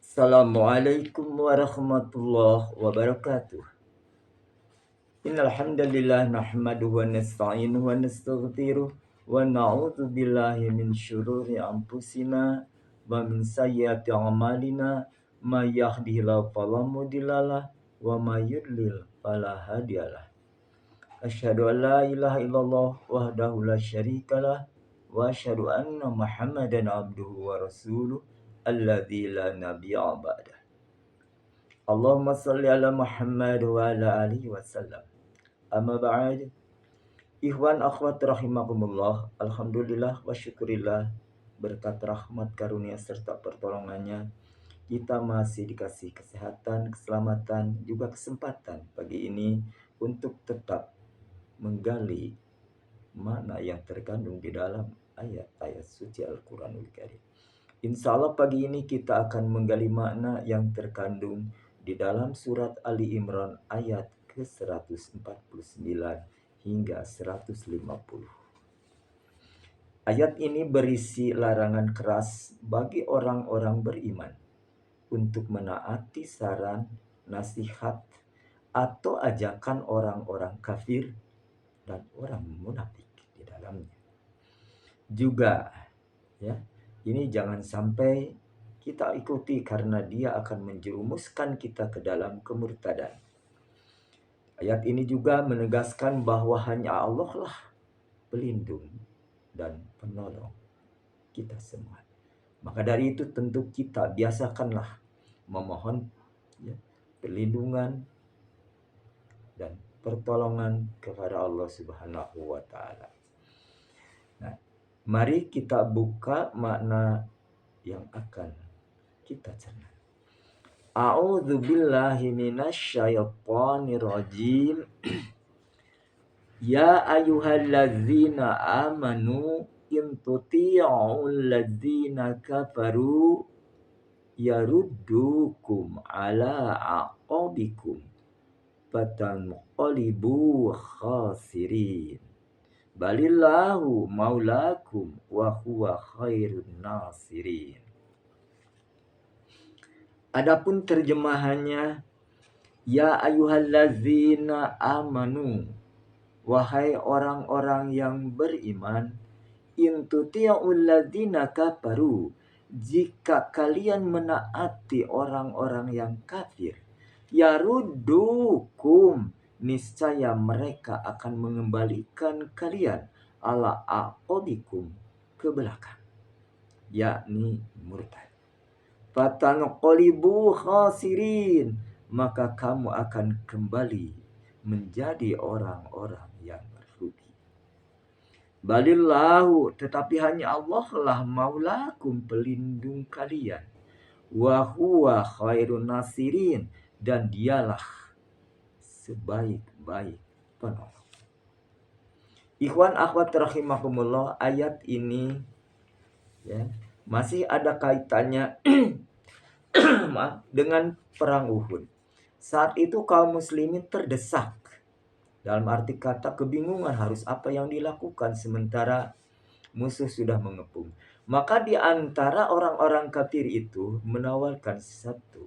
Assalamualaikum warahmatullahi wabarakatuh. Innal hamdalillah nahmaduhu wa nasta'inuhu wa nastaghfiruh wa na'udzu billahi min syururi anfusina wa min sayyiati a'malina may yahdihillahu fala mudhillalah wa may yudlil fala hadiyalah. Asyhadu an la ilaha illallah wahdahu la syarikalah wa asyhadu anna Muhammadan abduhu wa rasuluh alladzi la nabiyya ba'da. Allahumma salli ala Muhammad wa ala alihi wasallam. Amma ba'd. Ikhwan akhwat rahimakumullah. Alhamdulillah wa syukurillah, berkat rahmat karunia serta pertolongannya kita masih dikasih kesehatan, keselamatan, juga kesempatan pagi ini untuk tetap menggali makna yang terkandung di dalam ayat-ayat suci Al-Quranul Karim. Insya Allah pagi ini kita akan menggali makna yang terkandung di dalam surat Ali Imran ayat ke-149 hingga 150. Ayat ini berisi larangan keras bagi orang-orang beriman untuk menaati saran, nasihat, atau ajakan orang-orang kafir dan orang munafik di dalamnya. Juga ya, ini jangan sampai kita ikuti karena dia akan menjerumuskan kita ke dalam kemurtadan. Ayat ini juga menegaskan bahwa hanya Allah lah pelindung dan penolong kita semua. Maka dari itu tentu kita biasakanlah memohon ya, perlindungan dan pertolongan kepada Allah Subhanahu wa taala. Nah, mari kita buka makna yang akan kita cerna. A'udzu billahi minasyaitonir rajim. Ya ayyuhalladzina amanu in tuti'ul ladzina kafaru yaruddukum ala aqabikum fatanqalibu khasirin. Balillahu maulakum wa huwa khairun nasirin. Adapun terjemahannya, ya ayyuhallazina amanu, wahai orang-orang yang beriman, in tuti'ul ladzina kafaru, jika kalian menaati orang-orang yang kafir, yaruddukum, niscaya mereka akan mengembalikan kalian ala aqabikum, ke belakang, yakni murtad. Fatanqalibu khasirin, maka kamu akan kembali menjadi orang-orang yang merugi. Balillahu, tetapi hanya Allah lah maulakum, pelindung kalian. Wa huwa khairun nasirin, dan dialah sebaik-baik penolong. Ikhwan akhwat rahimakumullah, ayat ini ya, masih ada kaitannya dengan perang Uhud. Saat itu kaum muslimin terdesak, dalam arti kata kebingungan harus apa yang dilakukan sementara musuh sudah mengepung. Maka di antara orang-orang kafir itu menawarkan satu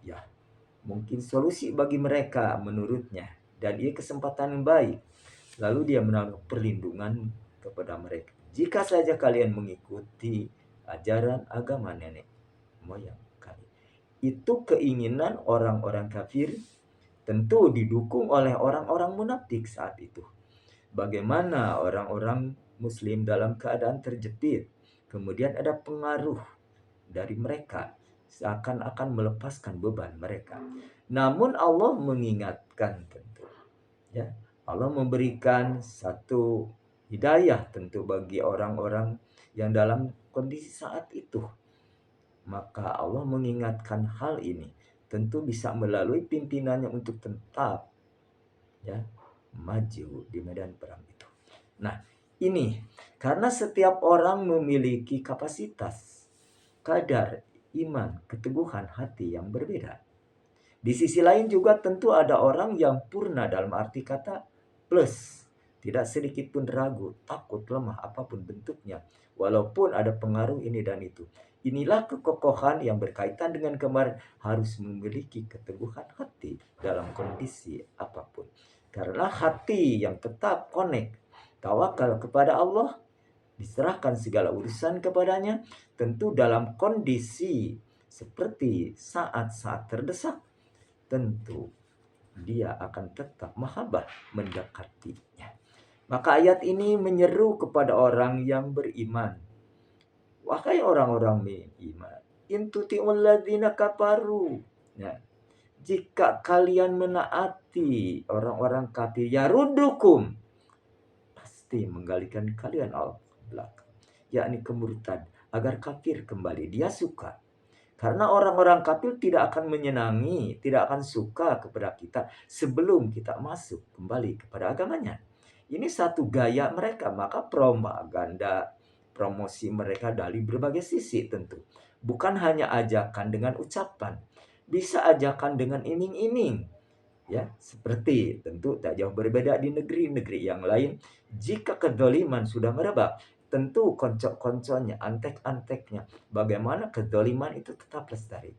ya, mungkin solusi bagi mereka menurutnya, dan ia kesempatan yang baik. Lalu dia menaruh perlindungan kepada mereka. Jika saja kalian mengikuti ajaran agama nenek moyang kalian. Itu keinginan orang-orang kafir, tentu didukung oleh orang-orang munafik saat itu. Bagaimana orang-orang muslim dalam keadaan terjepit, kemudian ada pengaruh dari mereka seakan-akan melepaskan beban mereka. Namun Allah mengingatkan tentu ya, Allah memberikan satu hidayah tentu bagi orang-orang yang dalam kondisi saat itu. Maka Allah mengingatkan hal ini tentu bisa melalui pimpinannya untuk tetap ya, maju di medan perang itu. Nah, ini karena setiap orang memiliki kapasitas, kadar iman, keteguhan hati yang berbeda. Di sisi lain juga tentu ada orang yang purna dalam arti kata plus, Tidak sedikit pun ragu, takut, lemah, apapun bentuknya. Walaupun ada pengaruh ini dan itu. Inilah kekokohan yang berkaitan dengan kemarin, harus memiliki keteguhan hati dalam kondisi apapun. Karena hati yang tetap connect, tawakal kepada Allah, diserahkan segala urusan kepadanya, tentu dalam kondisi seperti saat-saat terdesak, tentu dia akan tetap mahabbah mendekatinya. Maka ayat ini menyeru kepada orang yang beriman. Wahai orang-orang beriman, in tuti'ul ladzina kafaru. Nah, jika kalian menaati orang-orang kafir, yarudukum, pasti menggalikan kalian al belakang, yakni kemurtad, agar kafir kembali. Dia suka. Karena orang-orang kafir tidak akan menyenangi, tidak akan suka kepada kita sebelum kita masuk kembali kepada agamanya. Ini satu gaya mereka, maka propaganda, promosi mereka dari berbagai sisi tentu. Bukan hanya ajakan dengan ucapan, bisa ajakan dengan iming-iming. Ya, seperti tentu tak jauh berbeda di negeri-negeri yang lain. Jika kedoliman sudah merebak, tentu konco-konconya, antek-anteknya, bagaimana kedoliman itu tetap lestari.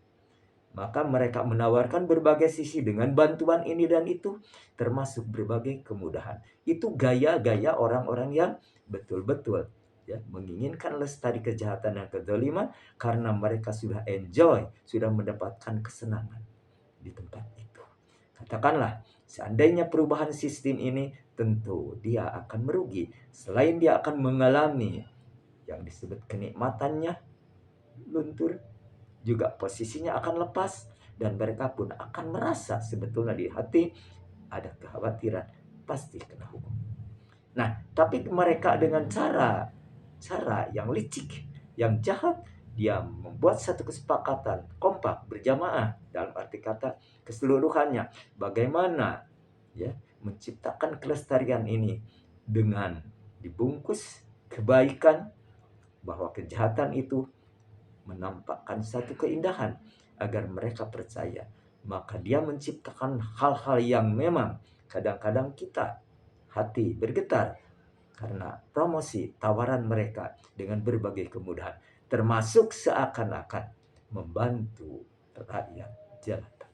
Maka mereka menawarkan berbagai sisi dengan bantuan ini dan itu, termasuk berbagai kemudahan. Itu gaya-gaya orang-orang yang betul-betul ya menginginkan lestari kejahatan dan kedoliman, karena mereka sudah enjoy, sudah mendapatkan kesenangan di tempat itu. Katakanlah, seandainya perubahan sistem ini, tentu dia akan merugi. Selain dia akan mengalami yang disebut kenikmatannya luntur, juga posisinya akan lepas, dan mereka pun akan merasa sebetulnya di hati ada kekhawatiran pasti kena hukum. Nah, tapi mereka dengan cara yang licik, yang jahat, dia membuat satu kesepakatan kompak berjamaah, dalam arti kata keseluruhannya, bagaimana ya menciptakan kelestarian ini dengan dibungkus kebaikan, bahwa kejahatan itu menampakkan satu keindahan agar mereka percaya. Maka dia menciptakan hal-hal yang memang kadang-kadang kita hati bergetar karena promosi tawaran mereka dengan berbagai kemudahan, termasuk seakan-akan membantu rakyat jelata.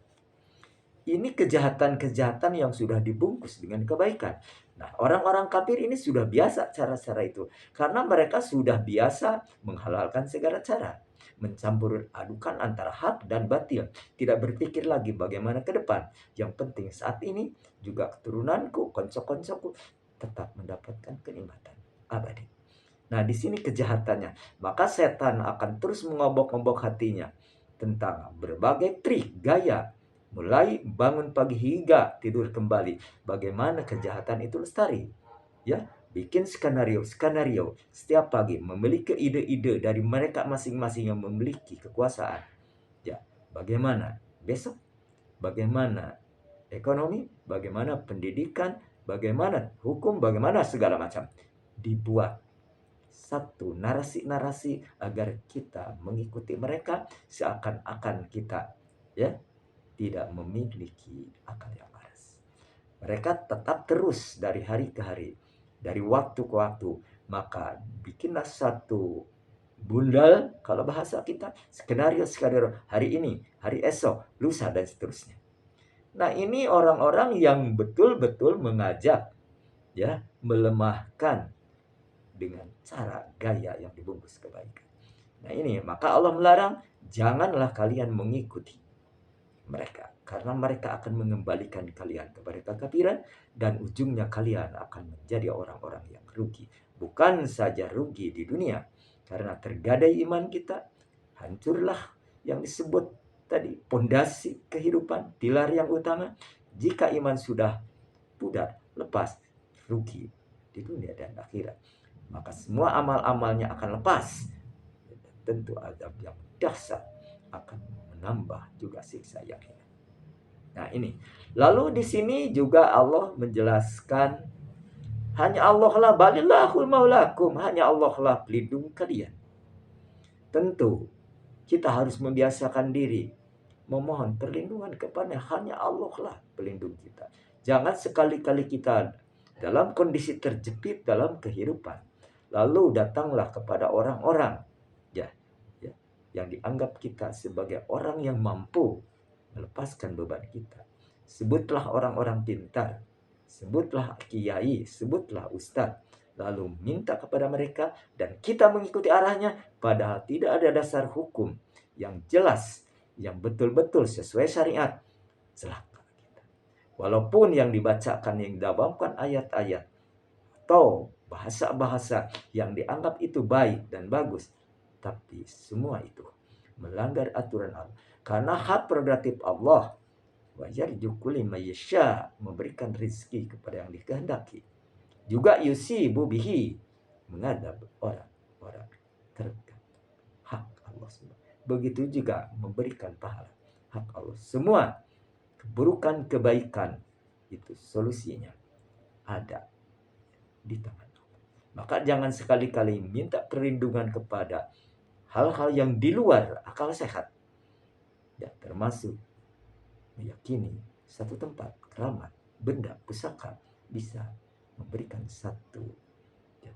Ini kejahatan-kejahatan yang sudah dibungkus dengan kebaikan. Nah, orang-orang kafir ini sudah biasa cara-cara itu, karena mereka sudah biasa menghalalkan segala cara, mencampur adukan antara hak dan batil, tidak berpikir lagi bagaimana ke depan. Yang penting saat ini juga keturunanku, konco-koncoku tetap mendapatkan kenikmatan abadi. Nah, di sini kejahatannya. Maka setan akan terus mengobok-obok hatinya tentang berbagai trik, gaya, mulai bangun pagi hingga tidur kembali. Bagaimana kejahatan itu lestari. Ya, bikin skenario setiap pagi, memiliki ide-ide dari mereka masing-masing yang memiliki kekuasaan. Ya, bagaimana besok, bagaimana ekonomi, bagaimana pendidikan, bagaimana hukum, bagaimana segala macam. Dibuat satu narasi-narasi agar kita mengikuti mereka, seakan-akan kita ya tidak memiliki akal yang waras. Mereka tetap terus dari hari ke hari, dari waktu ke waktu. Maka bikinlah satu bundal, kalau bahasa kita, skenario hari ini, hari esok, lusa, dan seterusnya. Nah, ini orang-orang yang betul-betul mengajak ya melemahkan dengan cara gaya yang dibungkus kebaikan. Nah, ini maka Allah melarang, janganlah kalian mengikuti mereka, karena mereka akan mengembalikan kalian kepada kekafiran, dan ujungnya kalian akan menjadi orang-orang yang rugi. Bukan saja rugi di dunia, karena tergadai iman kita, hancurlah yang disebut tadi pondasi kehidupan, pilar yang utama. Jika iman sudah pudar, lepas, rugi di dunia dan akhirat. Maka semua amal-amalnya akan lepas. Tentu azab yang dahsyat akan menambah juga siksa yang hina. Nah, ini. Lalu di sini juga Allah menjelaskan, hanya Allah lah balillahul maulakum, hanya Allah lah pelindung kalian. Tentu kita harus membiasakan diri memohon perlindungan kepada hanya Allah lah pelindung kita. Jangan sekali-kali kita dalam kondisi terjepit dalam kehidupan. Lalu datanglah kepada orang-orang ya, ya yang dianggap kita sebagai orang yang mampu melepaskan beban kita. Sebutlah orang-orang pintar, sebutlah kiai, sebutlah ustadz, lalu minta kepada mereka dan kita mengikuti arahnya, padahal tidak ada dasar hukum yang jelas, yang betul-betul sesuai syariat. Celaka kita. Walaupun yang dibacakan, yang dibawakan ayat-ayat atau bahasa-bahasa yang dianggap itu baik dan bagus, tapi semua itu melanggar aturan Allah. Karena hak prerogatif Allah, wajar jukuli mayasya, memberikan rizki kepada yang dikehendaki. Juga yusibu bihi, mengadab orang-orang terdekat. Hak Allah semua. Begitu juga memberikan pahala. Hak Allah semua. Keburukan, kebaikan, itu solusinya ada di tangan Allah. Maka jangan sekali-kali minta perlindungan kepada hal-hal yang di luar akal sehat. Ya, termasuk meyakini satu tempat, keramat, benda, pusaka bisa memberikan satu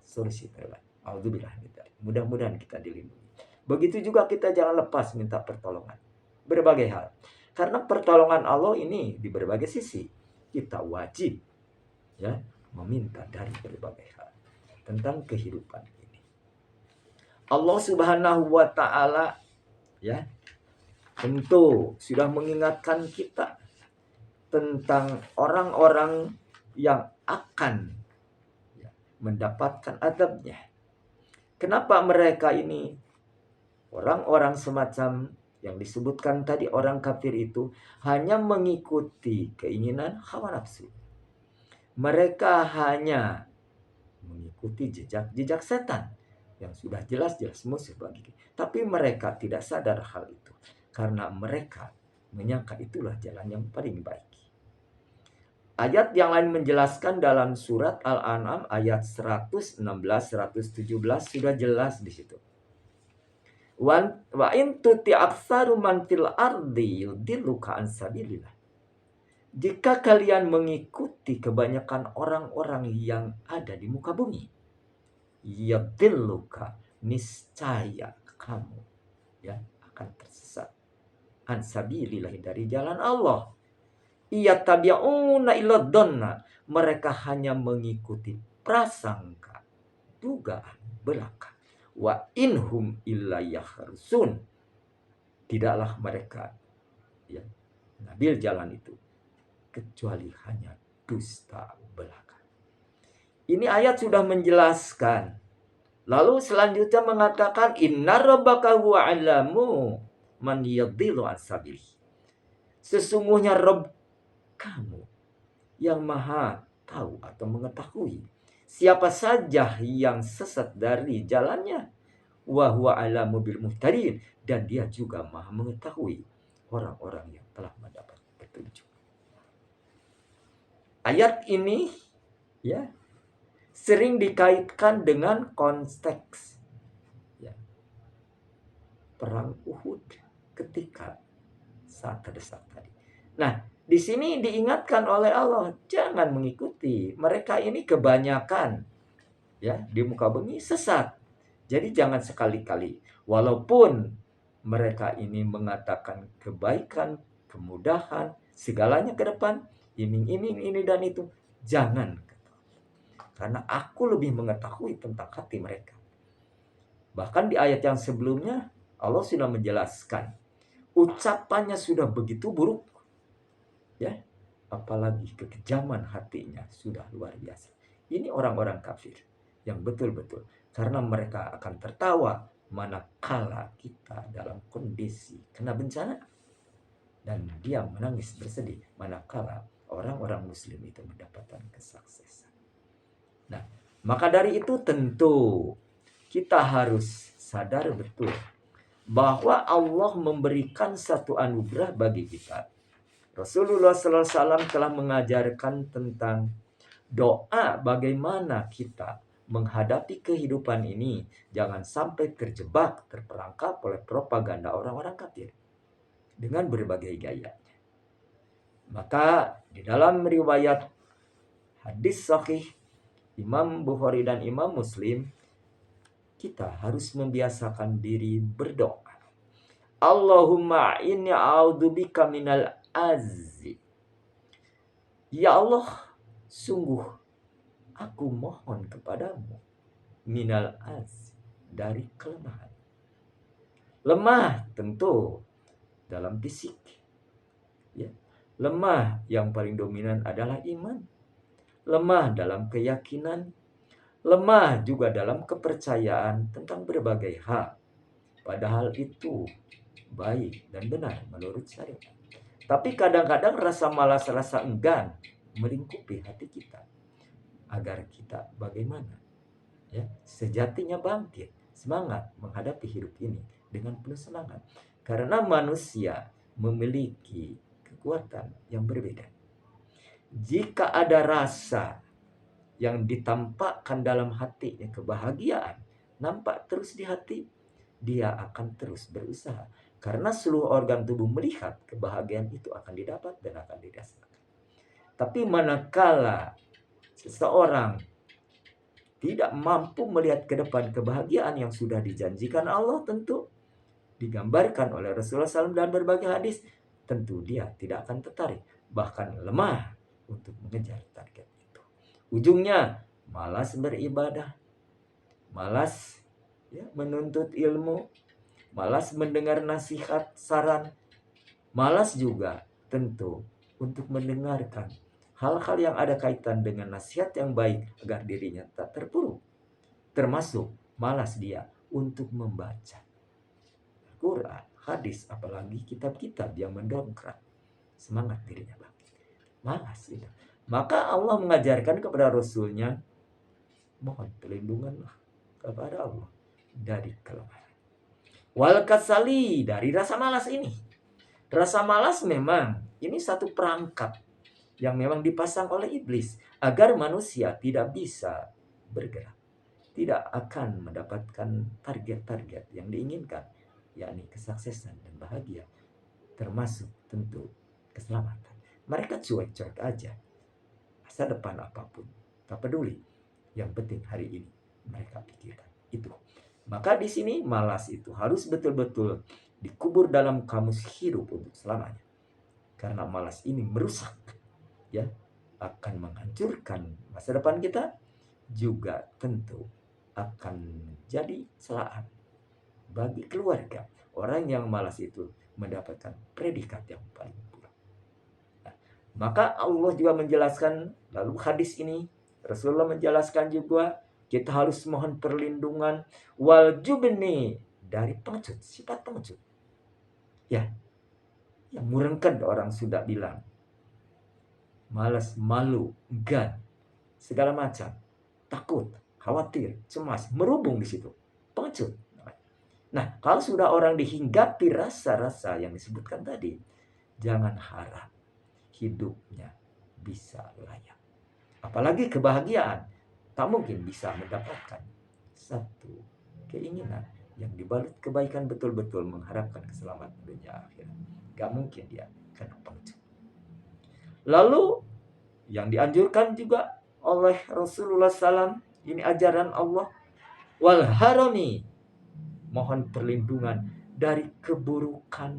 solusi terbaik. Alhamdulillah, mudah-mudahan kita dilindungi. Begitu juga kita jangan lepas minta pertolongan. Berbagai hal. Karena pertolongan Allah ini di berbagai sisi. Kita wajib ya meminta dari berbagai hal tentang kehidupan ini. Allah Subhanahu wa taala ya tentu sudah mengingatkan kita tentang orang-orang yang akan mendapatkan adabnya. Kenapa mereka ini orang-orang semacam yang disebutkan tadi, orang kafir itu hanya mengikuti keinginan hawa nafsu. Mereka hanya mengikuti jejak setan yang sudah jelas-jelas musuh bagi kita. Tapi mereka tidak sadar hal itu karena mereka menyangka itulah jalan yang paling baik. Ayat yang lain menjelaskan dalam surat Al-An'am ayat 116 117 sudah jelas di situ. Wa in tuti aktsaru man fil ardi yudilluka an sabilillah. Jika kalian mengikuti kebanyakan orang-orang yang ada di muka bumi, yudilluka, niscaya kamu ya akan tersesat an sabilillah, dari jalan Allah. Tabi'una illa dhanna, mereka hanya mengikuti prasangka, dugaan belaka. Wa inhum illa yakhrusun, tidaklah mereka ya mengambil jalan itu kecuali hanya dusta belaka. Ini ayat sudah menjelaskan. Lalu selanjutnya mengatakan inna rabbaka huwa alamu man yadhillu an sabilih. Sesungguhnya Rabb kamu yang maha tahu atau mengetahui siapa saja yang sesat dari jalannya. Wa huwa alamu bil muhtadin, dan dia juga maha mengetahui orang-orang yang telah mendapat petunjuk. Ayat ini ya sering dikaitkan dengan konteks ya, perang Uhud ketika saat terdesak tadi. Nah, di sini diingatkan oleh Allah, jangan mengikuti mereka ini, kebanyakan ya di muka bumi sesat. Jadi jangan sekali-kali, walaupun mereka ini mengatakan kebaikan, kemudahan, segalanya ke depan, iming-iming ini dan itu, jangan. Karena aku lebih mengetahui tentang hati mereka. Bahkan di ayat yang sebelumnya Allah sudah menjelaskan, ucapannya sudah begitu buruk. Ya, apalagi kekejaman hatinya sudah luar biasa. Ini orang-orang kafir yang betul-betul, karena mereka akan tertawa manakala kita dalam kondisi kena bencana, dan dia menangis bersedih manakala orang-orang muslim itu mendapatkan kesuksesan. Nah, maka dari itu tentu kita harus sadar betul bahwa Allah memberikan satu anugerah bagi kita. Rasulullah SAW telah mengajarkan tentang doa bagaimana kita menghadapi kehidupan ini. Jangan sampai terjebak, terperangkap oleh propaganda orang-orang kafir dengan berbagai gayanya. Maka di dalam riwayat hadis sahih Imam Bukhari dan Imam Muslim, kita harus membiasakan diri berdoa. Allahumma inni a'udzubika minal azzi. Ya Allah, sungguh aku mohon kepadamu minal azzi, dari kelemahan. Lemah tentu dalam fisik. Ya. Lemah yang paling dominan adalah iman. Lemah dalam keyakinan. Lemah juga dalam kepercayaan tentang berbagai hal. Padahal itu baik dan benar menurut syariat. Tapi kadang-kadang rasa malas, rasa enggan melingkupi hati kita. Agar kita bagaimana? Ya, sejatinya bangkit, semangat menghadapi hidup ini dengan penuh semangat. Karena manusia memiliki kekuatan yang berbeda. Jika ada rasa yang ditampakkan dalam hatinya, kebahagiaan nampak terus di hati, dia akan terus berusaha. Karena seluruh organ tubuh melihat kebahagiaan itu akan didapat dan akan dirasakan. Tapi manakala seseorang tidak mampu melihat ke depan kebahagiaan yang sudah dijanjikan Allah, tentu digambarkan oleh Rasulullah SAW dalam berbagai hadis, tentu dia tidak akan tertarik, bahkan lemah untuk mengejar target itu. Ujungnya malas beribadah, malas menuntut ilmu, malas mendengar nasihat, saran, malas juga tentu untuk mendengarkan hal-hal yang ada kaitan dengan nasihat yang baik agar dirinya tak terpuruk. Termasuk malas dia untuk membaca Quran, hadis, apalagi kitab-kitab yang mendongkrak semangat dirinya bangkit. Malas itu. Maka Allah mengajarkan kepada Rasulnya, mohon perlindunganlah kepada Allah dari kelemahan. Wal kasali, dari rasa malas ini. Rasa malas memang ini satu perangkap yang memang dipasang oleh iblis agar manusia tidak bisa bergerak, tidak akan mendapatkan target-target yang diinginkan, yakni kesuksesan dan bahagia, termasuk tentu keselamatan. Mereka cuek-cuek aja, masa depan apapun tak peduli, yang penting hari ini mereka pikirkan itu. Maka di sini malas itu harus betul-betul dikubur dalam kamus hidup untuk selamanya, karena malas ini merusak, ya, akan menghancurkan masa depan kita, juga tentu akan menjadi celaan bagi keluarga. Orang yang malas itu mendapatkan predikat yang paling buruk. Nah, maka Allah juga menjelaskan, lalu hadis ini Rasulullah menjelaskan juga, kita harus mohon perlindungan wal jubni, dari pengecut, sifat pengecut. Ya, yang murengkan orang sudah bilang, malas, malu, enggan, segala macam, takut, khawatir, cemas, merubung di situ, pengecut. Nah, kalau sudah orang dihinggapi rasa-rasa yang disebutkan tadi, jangan harap hidupnya bisa layak. Apalagi kebahagiaan, tak mungkin bisa mendapatkan satu keinginan yang dibalut kebaikan, betul-betul mengharapkan keselamatan dunia akhirat. Gak mungkin dia kena pengecut. Lalu yang dianjurkan juga oleh Rasulullah SAW, ini ajaran Allah, wal harami, mohon perlindungan dari keburukan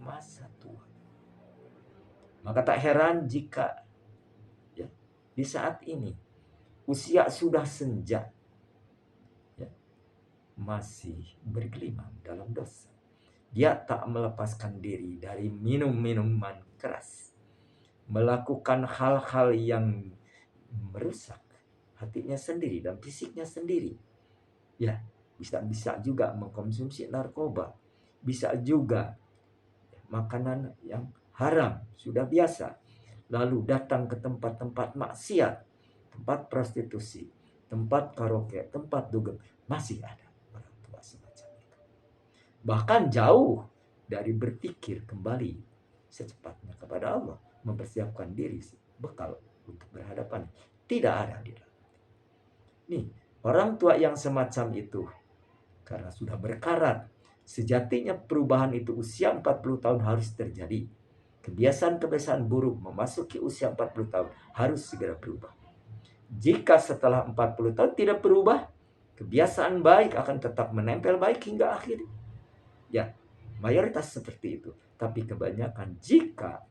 masa tua. Maka tak heran jika ya, di saat ini usia sudah senja, ya, masih bergelimang dalam dosa. Dia tak melepaskan diri dari minum-minuman keras, melakukan hal-hal yang merusak hatinya sendiri dan fisiknya sendiri. Ya, bisa juga mengkonsumsi narkoba, bisa juga makanan yang haram, sudah biasa. Lalu datang ke tempat-tempat maksiat, tempat prostitusi, tempat karaoke, tempat dugem, masih ada orang tua semacam itu. Bahkan jauh dari berpikir kembali secepatnya kepada Allah, mempersiapkan diri bekal untuk berhadapan, tidak ada di dalam. Nih, orang tua yang semacam itu, karena sudah berkarat, sejatinya perubahan itu usia 40 tahun harus terjadi. Kebiasaan-kebiasaan buruk memasuki usia 40 tahun harus segera berubah. Jika setelah 40 tahun tidak berubah, kebiasaan baik akan tetap menempel baik hingga akhir. Ya, mayoritas seperti itu. Tapi kebanyakan jika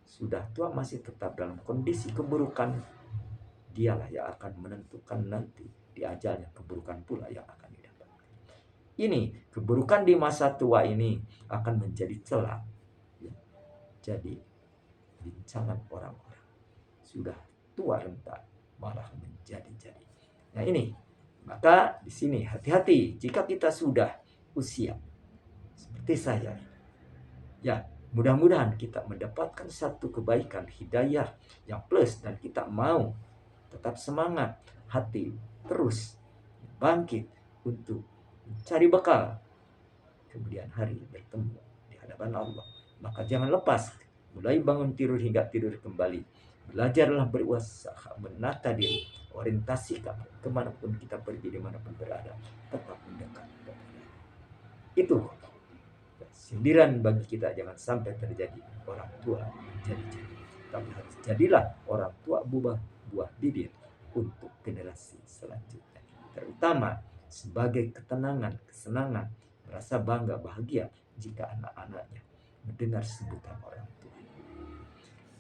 sudah tua masih tetap dalam kondisi keburukan, dialah yang akan menentukan nanti di ajalnya keburukan pula yang akan didapatkan. Ini keburukan di masa tua ini akan menjadi celah. Ya, jadi bincangan orang-orang sudah tua renta malah menjadi-jadi. Nah ini, maka di sini hati-hati jika kita sudah usia seperti saya. Ya, mudah-mudahan kita mendapatkan satu kebaikan, hidayah yang plus, dan kita mau tetap semangat, hati terus bangkit untuk mencari bekal kemudian hari bertemu di hadapan Allah. Maka jangan lepas, mulai bangun tidur hingga tidur kembali. Belajarlah berusaha menata diri, orientasikan kemanapun kita pergi, dimanapun berada, tetap mendekat kepada. Itu sindiran bagi kita, jangan sampai terjadi orang tua jadi-jadi. Tapi harus jadilah orang tua buah bibir untuk generasi selanjutnya. Terutama sebagai ketenangan, kesenangan, merasa bangga, bahagia jika anak-anaknya mendengar sebutan orang tua.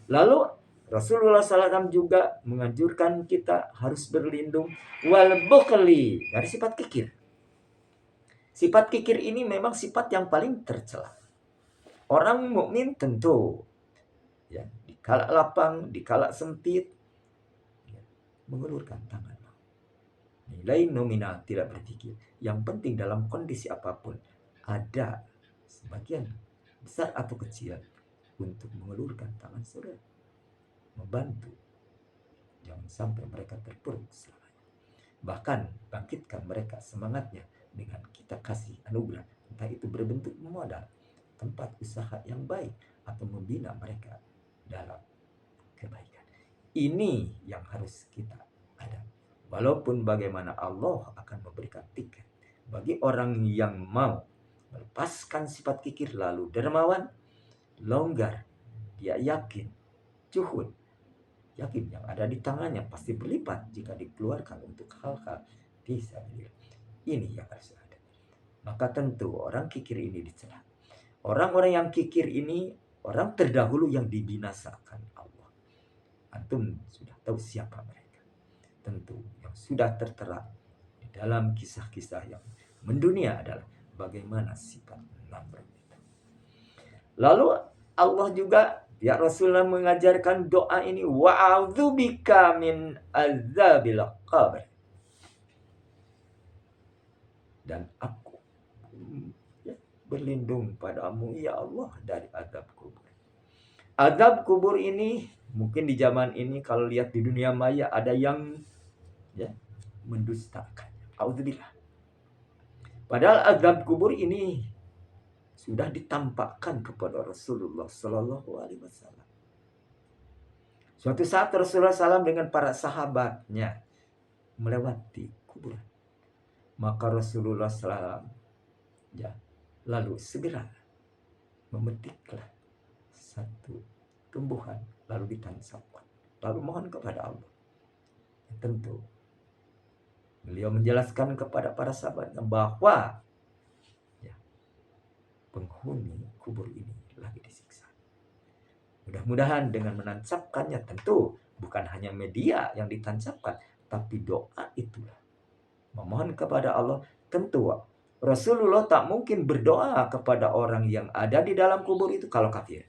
Lalu Rasulullah SAW juga menganjurkan kita harus berlindung wal bukhli dari sifat kikir. Sifat kikir ini memang sifat yang paling tercela. Orang mukmin tentu ya, di kala lapang, di kala sempit, ya, mengulurkan tangan. Nilai nominal tidak berpikir. Yang penting dalam kondisi apapun ada sebagian besar atau kecil untuk mengulurkan tangan saudara, membantu. Jangan sampai mereka terpuruk selamanya. Bahkan bangkitkan mereka semangatnya dengan kita kasih anugerah, entah itu berbentuk modal, tempat usaha yang baik, atau membina mereka dalam kebaikan. Ini yang harus kita ada. Walaupun bagaimana Allah akan memberikan tiket bagi orang yang mau melepaskan sifat kikir lalu dermawan, longgar, dia yakin, juhud, yakin yang ada di tangannya pasti berlipat jika dikeluarkan untuk hal-hal bisa dilihat. Ini yang harus ada. Maka tentu orang kikir ini dicela. Orang-orang yang kikir ini orang terdahulu yang dibinasakan Allah. Antum sudah tahu siapa mereka. Tentu yang sudah tertera di dalam kisah-kisah yang mendunia adalah bagaimana sifat Namrud itu. Lalu Allah juga, ya Rasulullah mengajarkan doa ini, wa'adzubika min azabil qabr. Dan aku berlindung padamu ya Allah dari azab kubur. Azab kubur ini mungkin di zaman ini kalau lihat di dunia maya ada yang ya mendustakan. Auzubillah. Padahal azab kubur ini sudah ditampakkan kepada Rasulullah Sallallahu Alaihi Wasallam. Suatu saat Rasulullah SAW dengan para sahabatnya melewati kuburan. Maka Rasulullah SAW ya lalu segera memetiklah satu tumbuhan lalu ditancapkan, lalu mohon kepada Allah. Tentu beliau menjelaskan kepada para sahabatnya bahwa ya, penghuni kubur ini lagi disiksa. Mudah-mudahan dengan menancapkannya, tentu bukan hanya media yang ditancapkan, tapi doa itulah memohon kepada Allah. Tentu Rasulullah tak mungkin berdoa kepada orang yang ada di dalam kubur itu kalau kafir.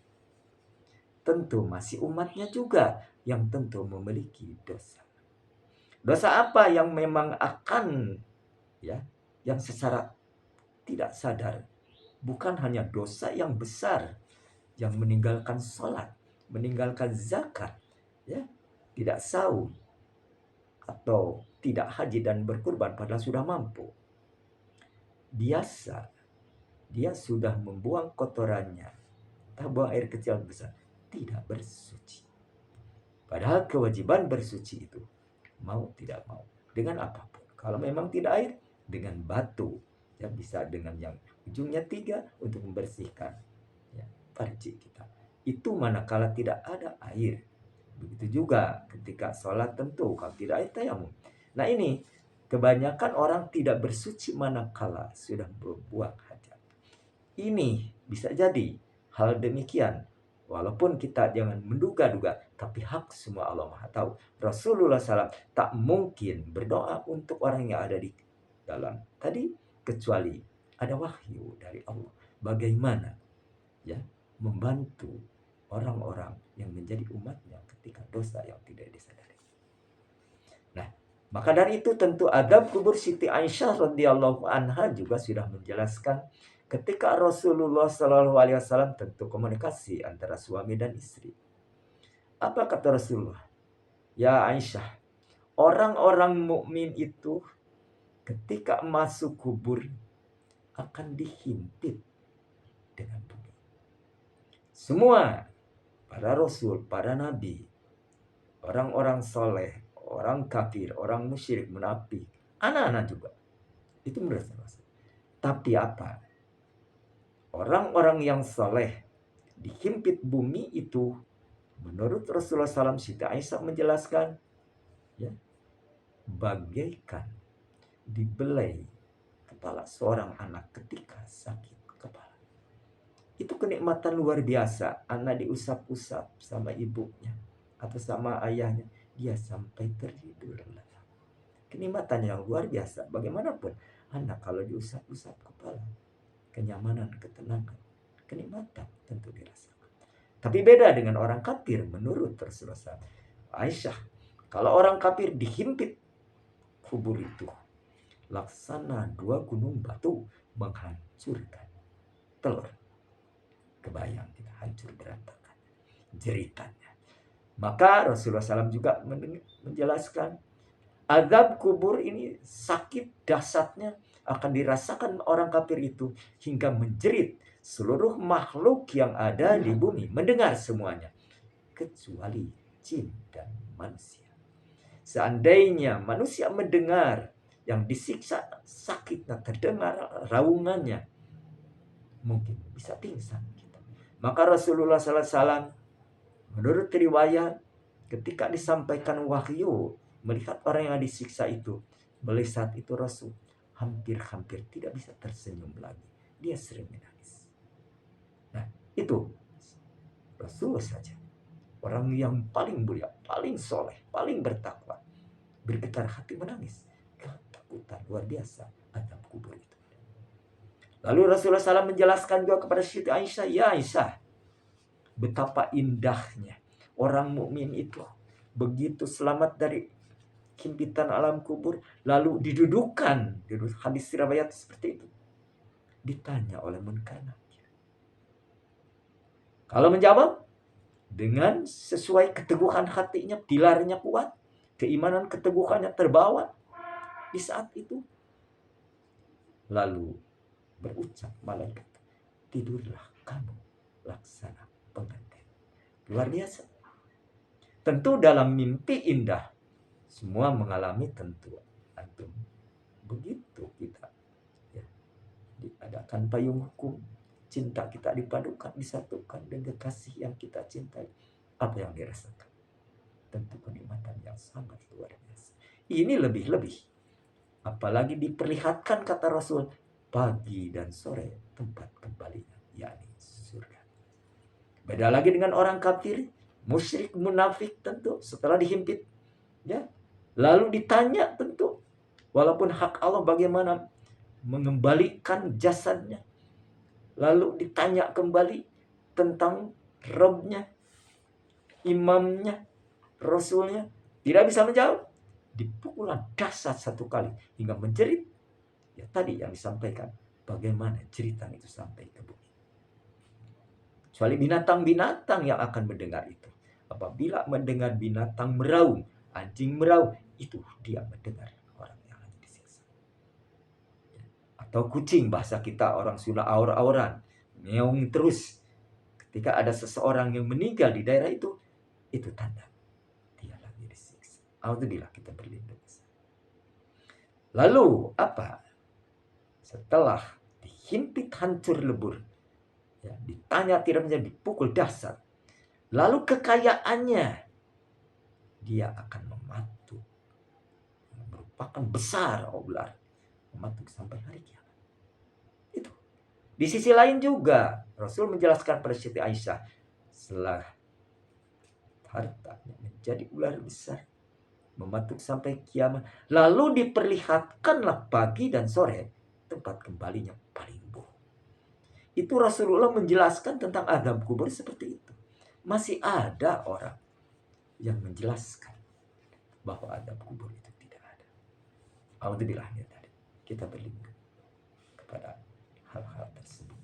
Tentu masih umatnya juga yang tentu memiliki dosa. Dosa apa yang memang akan ya, yang secara tidak sadar, bukan hanya dosa yang besar, yang meninggalkan sholat, meninggalkan zakat, ya, tidak saum, atau tidak haji dan berkurban padahal sudah mampu. Biasa, dia sudah membuang kotorannya, entah buang air kecil besar, tidak bersuci. Padahal kewajiban bersuci itu, mau tidak mau, dengan apapun. Kalau memang tidak air, dengan batu, ya bisa dengan yang ujungnya 3 untuk membersihkan ya, farji kita. Itu manakala tidak ada air, Begitu juga ketika sholat tentu kalau tidak ada tayamum. Nah ini kebanyakan orang tidak bersuci manakala sudah berbuang hajat. Ini bisa jadi hal demikian. Walaupun kita jangan menduga-duga, tapi hak semua Allah Maha tahu. Rasulullah SAW tak mungkin berdoa untuk orang yang ada di dalam tadi kecuali ada wahyu dari Allah. Bagaimana ya membantu orang-orang yang menjadi umatnya ketika dosa yang tidak disadari. Nah, maka dari itu tentu adab kubur Siti Aisyah radhiyallahu anha juga sudah menjelaskan ketika Rasulullah Shallallahu Alaihi Wasallam tentu komunikasi antara suami dan istri. Apa kata Rasulullah? Ya Aisyah, orang-orang mukmin itu ketika masuk kubur akan dihimpit dengan bumi. Semua para rasul, para nabi, orang-orang soleh, orang kafir, orang musyrik, munafik, anak-anak juga. Itu menurut Rasul. Tapi apa? Orang-orang yang soleh dihimpit bumi itu, menurut Rasulullah SAW, Siti Aisyah menjelaskan, ya, bagaikan dibelai kepala seorang anak ketika sakit kepala. Itu kenikmatan luar biasa. Anak diusap-usap sama ibunya atau sama ayahnya, dia sampai tertidur. Kenikmatan yang luar biasa. Bagaimanapun anak kalau diusap-usap kepala, kenyamanan, ketenangan, kenikmatan tentu dirasakan. Tapi beda dengan orang kafir menurut Rasulullah SAW. Aisyah, kalau orang kafir dihimpit kubur itu, laksana 2 gunung batu menghancurkan telur. Kebayang kita hancur berantakan jeritannya. Maka Rasulullah SAW juga menjelaskan azab kubur ini sakit dahsyatnya akan dirasakan orang kafir itu hingga menjerit seluruh makhluk yang ada di bumi mendengar semuanya kecuali jin dan manusia. Seandainya manusia mendengar yang disiksa sakitnya terdengar raungannya, mungkin bisa pingsan kita. Maka Rasulullah SAW menurut riwayat ketika disampaikan wahyu melihat orang yang disiksa itu, mulai saat itu Rasul hampir-hampir tidak bisa tersenyum lagi. Dia sering menangis. Nah, itu Rasul saja. Orang yang paling mulia, paling soleh, paling bertakwa, bergetar hati menangis. Ketakutan luar biasa azab kubur itu. Lalu Rasulullah SAW menjelaskan juga kepada Siti Aisyah, ya Aisyah, betapa indahnya orang mukmin itu begitu selamat dari himpitan alam kubur, lalu didudukan, hadis riwayat seperti itu, ditanya oleh Munkar Nakir. Kalau menjawab dengan sesuai keteguhan hatinya, pilarnya kuat, keimanan keteguhannya terbawa di saat itu, lalu berucap malaikat, tidurlah kamu laksana pengantin. Luar biasa. Tentu dalam mimpi indah semua mengalami tentu antum. Begitu kita ya, diadakan payung hukum, cinta kita dipadukan, disatukan dengan kasih yang kita cintai. Apa yang dirasakan? Tentu kenikmatan yang sangat luar biasa. Ini lebih-lebih. Apalagi diperlihatkan kata Rasul, pagi dan sore tempat kembalinya, yakni surga. Beda lagi dengan orang kafir, musyrik, munafik tentu setelah dihimpit, ya, lalu ditanya tentu, walaupun hak Allah bagaimana mengembalikan jasadnya, lalu ditanya kembali tentang Rabbnya, imamnya, Rasulnya, tidak bisa menjawab. Dipukulan dahsyat 1 kali hingga menjerit. Ya tadi yang disampaikan, bagaimana jeritan itu sampai ke bumi. Kecuali binatang-binatang yang akan mendengar itu. Apabila mendengar binatang meraung, anjing meraung, itu dia mendengar orang yang lagi disiksa. Atau kucing, bahasa kita orang Sunda aur-auran, meong terus. Ketika ada seseorang yang meninggal di daerah itu tanda dia lagi disiksa. Alhamdulillah, kita berlindung. Lalu apa? Setelah dihimpit hancur lebur, ya, ditanya tidak menjadi, dipukul dahsyat. Lalu kekayaannya dia akan mematuk. Merupakan besar ular, mematuk sampai hari kiamat. Itu. Di sisi lain juga Rasul menjelaskan pada Siti Aisyah, setelah hartanya menjadi ular besar, mematuk sampai kiamat, lalu diperlihatkanlah pagi dan sore tempat kembalinya paling buruk. Itu Rasulullah menjelaskan tentang azab kubur seperti itu. Masih ada orang yang menjelaskan bahwa azab kubur itu tidak ada. Alhamdulillah tadi kita berlindung kepada hal-hal tersebut.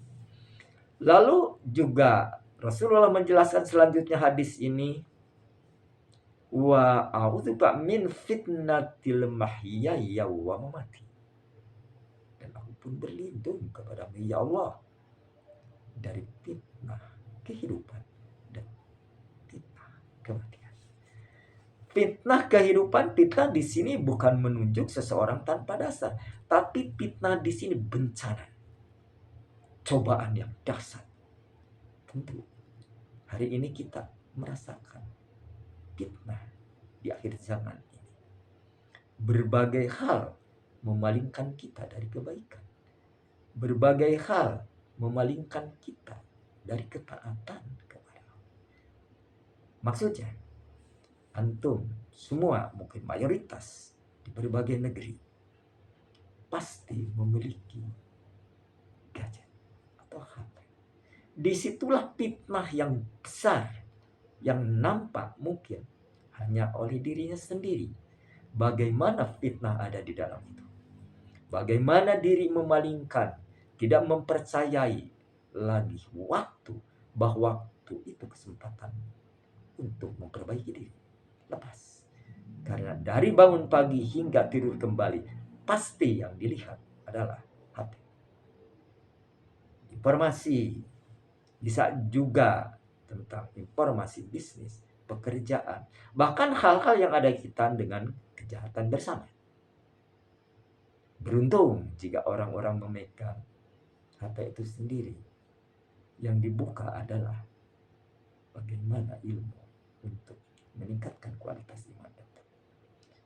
Lalu juga Rasulullah menjelaskan selanjutnya hadis ini, wa a'udzubika min fitnatil mahya wa mamati. Dan aku pun berlindung kepadamu ya Allah dari fitnah kehidupan dan fitnah kematian. Fitnah kehidupan, fitnah di sini bukan menunjuk seseorang tanpa dasar, tapi fitnah di sini bencana, cobaan yang dahsyat. Tentu hari ini kita merasakan fitnah di akhir zaman ini. Berbagai hal memalingkan kita dari kebaikan. Berbagai hal memalingkan kita dari ketaatan kepada Allah. Maksudnya, antum semua, mungkin mayoritas di berbagai negeri, pasti memiliki gadget atau HP. Disitulah fitnah yang besar yang nampak mungkin hanya oleh dirinya sendiri. Bagaimana fitnah ada di dalam itu? Bagaimana diri memalingkan, tidak mempercayai lagi waktu, bahwa waktu itu kesempatan untuk memperbaiki diri. Lepas. Karena dari bangun pagi hingga tidur kembali, pasti yang dilihat adalah HP. Informasi bisa juga tentang informasi bisnis, pekerjaan, bahkan hal-hal yang ada kaitan dengan kejahatan bersama. Beruntung jika orang-orang memegang HP itu sendiri. Yang dibuka adalah bagaimana ilmu untuk meningkatkan kualitas iman.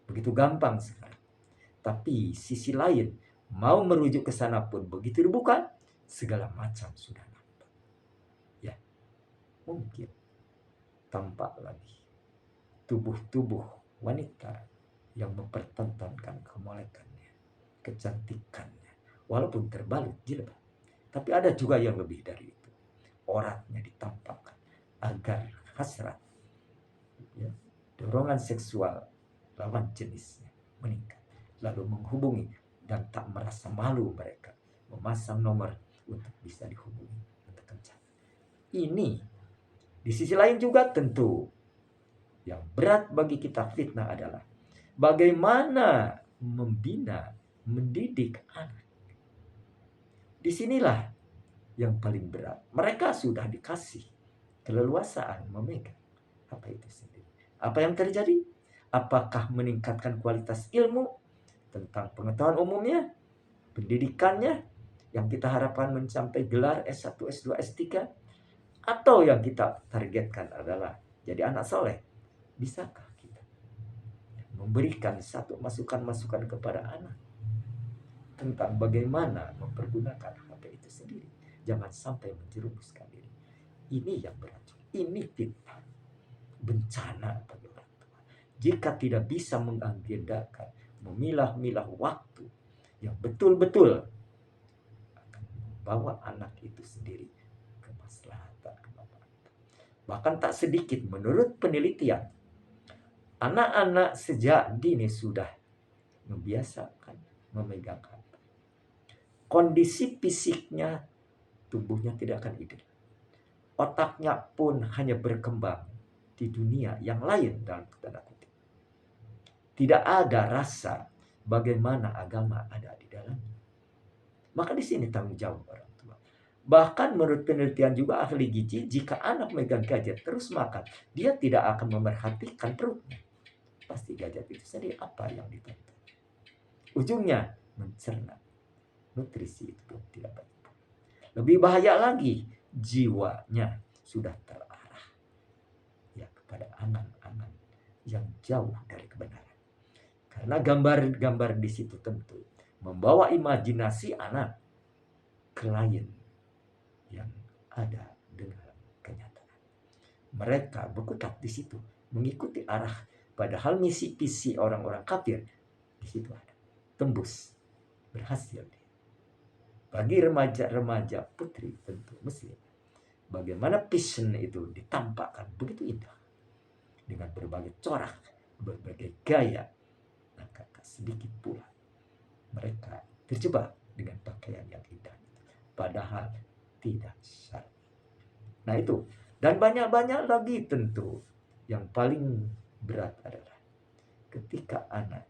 Begitu gampang sekali. Tapi sisi lain, mau merujuk ke sana pun begitu dibuka, segala macam sudah nampak. Ya, mungkin tampak lagi tubuh-tubuh wanita yang mempertontonkan kemolekannya, kecantikannya, walaupun terbalut jilbab. Tapi ada juga yang lebih dari itu. Auratnya ditampakkan agar hasrat, ya, dorongan seksual lawan jenisnya meningkat, lalu menghubungi dan tak merasa malu mereka memasang nomor untuk bisa dihubungi untuk kencan. Ini di sisi lain juga tentu yang berat bagi kita fitnah adalah bagaimana membina, mendidik anak. Disinilah yang paling berat. Mereka sudah dikasih keleluasaan memegang apa itu sendiri. Apa yang terjadi? Apakah meningkatkan kualitas ilmu tentang pengetahuan umumnya, pendidikannya, yang kita harapkan mencapai gelar S1, S2, S3, atau yang kita targetkan adalah jadi anak soleh? Bisakah kita memberikan satu masukan-masukan kepada anak tentang bagaimana mempergunakan HP itu sendiri? Jangan sampai menjerumuskan diri. Ini yang berat. Ini fitnah, bencana bagi orang tua. Jika tidak bisa mengagendakan, memilah-milah waktu yang betul-betul akan membawa anak itu sendiri ke kemaslahatan, kemaslahatan. Bahkan tak sedikit menurut penelitian, anak-anak sejak dini sudah membiasakan memegang HP. Kondisi fisiknya, tubuhnya tidak akan ideal. Otaknya pun hanya berkembang di dunia yang lain dalam tanda kutip. Tidak ada rasa bagaimana agama ada di dalamnya. Maka di sini tanggung jawab orang tua. Bahkan menurut penelitian juga ahli gizi, jika anak megang gadget terus makan, dia tidak akan memerhatikan perutnya. Pasti gadget itu sendiri apa yang ditonton. Ujungnya mencerna nutrisi itu pun tidak baik. Lebih bahaya lagi, jiwanya sudah terarah ya kepada angan-angan yang jauh dari kebenaran. Karena gambar-gambar di situ tentu membawa imajinasi anak ke lain yang ada dengan kenyataan. Mereka berkutat di situ, mengikuti arah, padahal misi visi orang-orang kafir di situ ada. Tembus, berhasil. Bagi remaja-remaja putri tentu muslim, bagaimana vision itu ditampakkan begitu indah dengan berbagai corak, berbagai gaya. Maka sedikit pula mereka terjebak dengan pakaian yang indah, padahal tidak syar'i. Nah itu, dan banyak-banyak lagi tentu. Yang paling berat adalah ketika anak,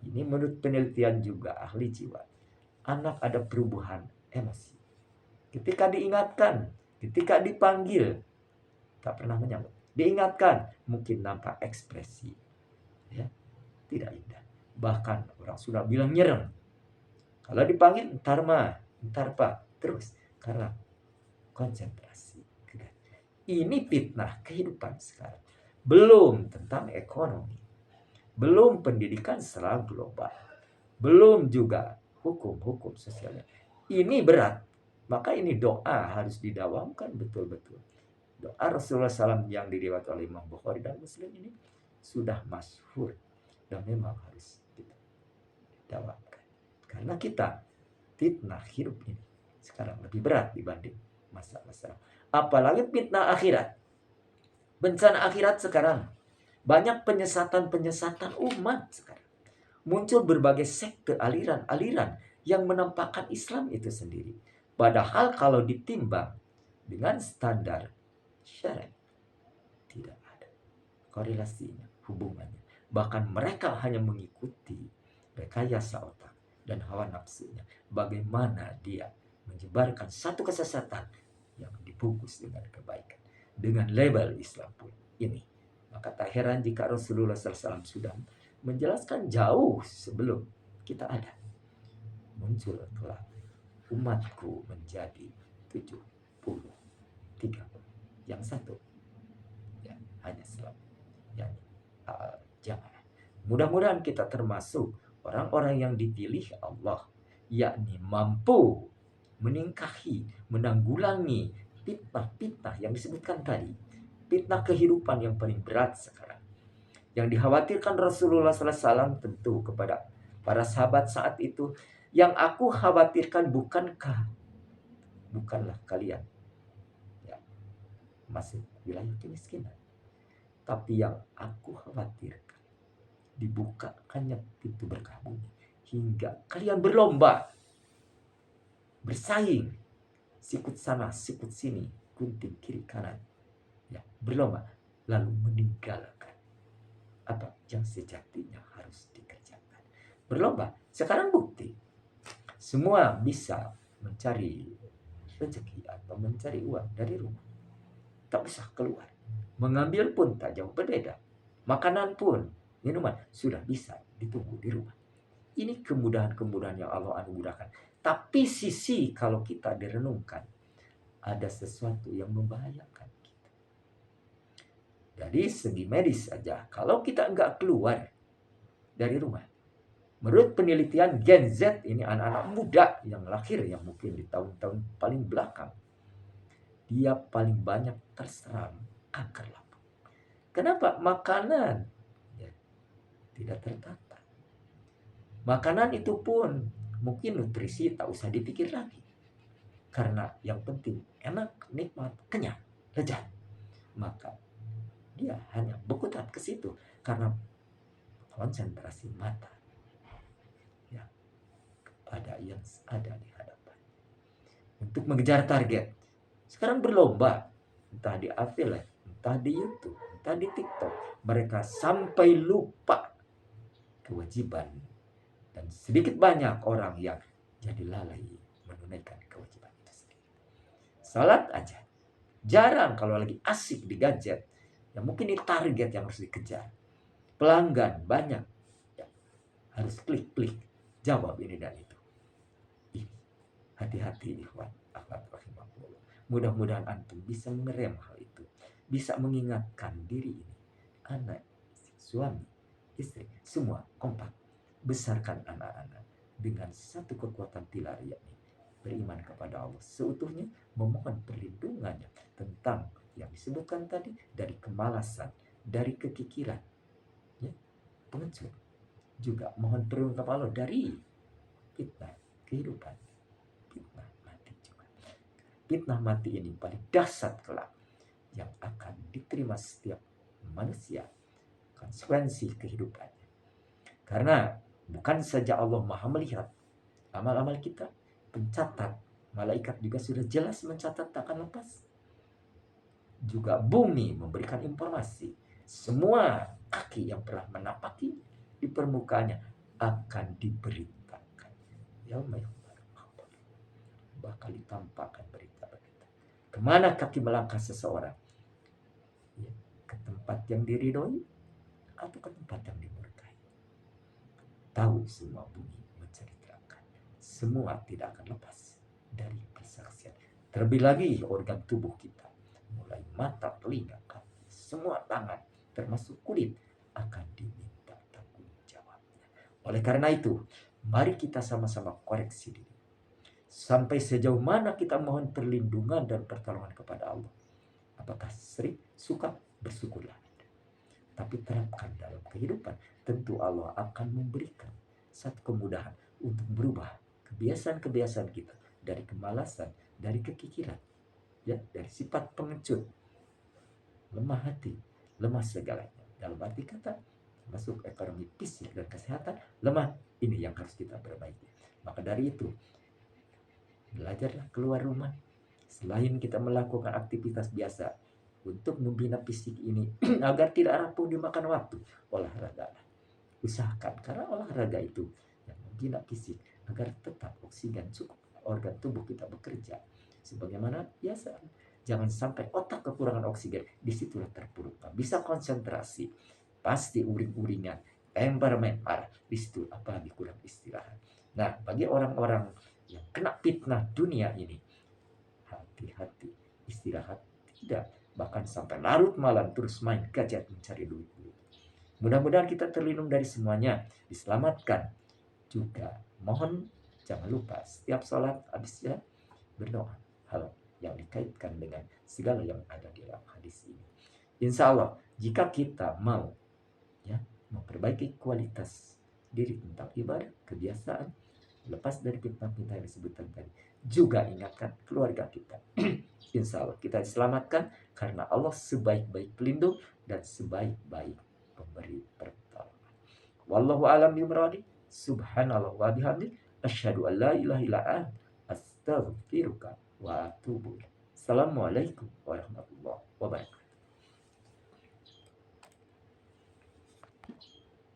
ini menurut penelitian juga ahli jiwa, anak ada perubahan emosi. Ketika diingatkan, ketika dipanggil, tak pernah menyambut. Diingatkan, mungkin nampak ekspresi, ya, tidak indah. Bahkan orang sudah bilang nyereng. Kalau dipanggil, ntar mah, ntar pak, terus. Karena konsentrasi. Ini fitnah kehidupan sekarang. Belum tentang ekonomi. Belum pendidikan secara global. Belum juga hukum-hukum sosialnya. Ini berat. Maka ini doa harus didawamkan betul-betul. Doa Rasulullah SAW yang diriwayatkan oleh Imam Bukhari dan Muslim ini sudah masyhur. Dan memang harus kita dawamkan. Karena kita fitnah hidup ini sekarang lebih berat dibanding masa-masa. Apalagi fitnah akhirat. Bencana akhirat sekarang. Banyak penyesatan-penyesatan umat sekarang. Muncul berbagai sekte, aliran-aliran yang menampakkan Islam itu sendiri. Padahal kalau ditimbang dengan standar syariat, tidak ada korelasinya, hubungannya. Bahkan mereka hanya mengikuti rekayasa otak dan hawa nafsunya. Bagaimana dia menyebarkan satu kesesatan yang dibungkus dengan kebaikan, dengan label Islam pun ini. Maka tak heran jika Rasulullah SAW sudah menjelaskan jauh sebelum kita ada. Muncul telah umatku menjadi 73. Yang satu ya, hanya Islam, yang jamaah. Mudah-mudahan kita termasuk orang-orang yang dipilih Allah, yakni mampu meningkahi, menanggulangi fitnah-fitnah yang disebutkan tadi. Fitnah kehidupan yang paling berat sekarang. Yang dikhawatirkan Rasulullah SAW tentu kepada para sahabat saat itu. Yang aku khawatirkan bukanlah kalian ya, masuk wilayah kemiskinan. Tapi yang aku khawatirkan, dibukakannya pintu berkah bumi. Hingga kalian berlomba, bersaing, sikut sana, sikut sini, gunting kiri kanan. Ya, berlomba, lalu meninggalkan apa yang sejatinya harus dikerjakan. Berlomba, sekarang bukti. Semua bisa mencari rezeki atau mencari uang dari rumah. Tak usah keluar. Mengambil pun tak jauh berbeda. Makanan pun, minuman sudah bisa ditunggu di rumah. Ini kemudahan-kemudahan yang Allah anugerahkan. Tapi sisi kalau kita direnungkan, ada sesuatu yang membahayakan kita. Dari segi medis saja, kalau kita enggak keluar dari rumah, menurut penelitian Gen Z, ini anak-anak muda yang lahir yang mungkin di tahun-tahun paling belakang, dia paling banyak terserang kanker lambung. Kenapa? Makanan ya, tidak tertata. Makanan itu pun mungkin nutrisi tak usah dipikir lagi. Karena yang penting enak, nikmat, kenyang, lezat. Maka dia hanya berkutat ke situ karena konsentrasi mata ya kepada yang ada di hadapan untuk mengejar target. Sekarang berlomba, entah di affiliate, entah di YouTube, entah di TikTok, mereka sampai lupa kewajiban, dan sedikit banyak orang yang jadi lalai menunaikan kewajiban itu sendiri. Salat aja jarang, kalau lagi asik di gadget, ya mungkin ini target yang harus dikejar. Pelanggan banyak, ya, harus klik-klik, jawab ini dan itu. Hati-hati ikhwan, akhwat rahimahullah. Mudah-mudahan antum bisa mengerem hal itu, bisa mengingatkan diri ini. Anak suami, istri, semua kompak. Besarkan anak-anak dengan satu kekuatan pilar, yakni beriman kepada Allah seutuhnya, memohon perlindungannya tentang yang disebutkan tadi, dari kemalasan, dari kekikiran, ya, pengecut. Juga mohon perlindungan kepada Allah dari fitnah kehidupan, fitnah mati juga. Fitnah mati ini paling dahsyat kelak, yang akan diterima setiap manusia, konsekuensi kehidupannya. Karena bukan saja Allah Maha melihat amal-amal kita, pencatat, malaikat juga sudah jelas mencatat, tak akan lepas. Juga bumi memberikan informasi, semua kaki yang pernah menapaki di permukaannya akan diberitakan. Bakal ditampakkan berita-berita. Kemana kaki melangkah seseorang? Ya, ke tempat yang diridhoi atau ke tempat yang dimurkai? Tahu semua bumi menceritakan. Semua tidak akan lepas dari persaksian. Terlebih lagi organ tubuh kita, mulai mata, telinga, kaki, semua tangan, termasuk kulit, akan diminta tanggung jawabnya. Oleh karena itu, mari kita sama-sama koreksi diri. Sampai sejauh mana kita mohon perlindungan dan pertolongan kepada Allah? Apakah sering? Suka? Bersyukurlah. Tapi terapkan dalam kehidupan. Tentu Allah akan memberikan satu kemudahan untuk berubah kebiasaan-kebiasaan kita dari kemalasan, dari kekikiran, ya, dari sifat pengecut, lemah hati, lemah segalanya. Dalam arti kata, masuk ekonomi, fisik, dan kesehatan, lemah. Ini yang harus kita perbaiki. Maka dari itu, belajarlah keluar rumah. Selain kita melakukan aktivitas biasa untuk membina fisik ini agar tidak rapuh dimakan waktu, olahraga. Usahakan, karena olahraga itu yang membina fisik agar tetap oksigen cukup, organ tubuh kita bekerja sebagaimana biasa. Jangan sampai otak kekurangan oksigen, disitulah terpuruk. Bisa konsentrasi, pasti uring-uringan, temperamen marah, disitu apalagi kurang istirahat. Nah, bagi orang-orang yang kena fitnah dunia ini, hati-hati, istirahat tidak, bahkan sampai larut malam terus main gadget mencari duit. Mudah-mudahan kita terlindung dari semuanya, diselamatkan. Juga mohon jangan lupa setiap sholat habisnya berdoa, hal yang dikaitkan dengan segala yang ada di dalam hadis ini. Insya Allah, jika kita mau, ya, memperbaiki kualitas diri tentang ibadah, kebiasaan, lepas dari fitnah-fitnah yang disebutkan tadi, juga ingatkan keluarga kita. Insya Allah kita diselamatkan karena Allah sebaik-baik pelindung dan sebaik-baik pemberi pertolongan. Wallahu a'lam bishawab. Subhanallah wa bihamdi, asyhadu an la ilaha illa anta, astaghfiruka wa atubu ilaik. Assalamualaikum warahmatullahi wabarakatuh.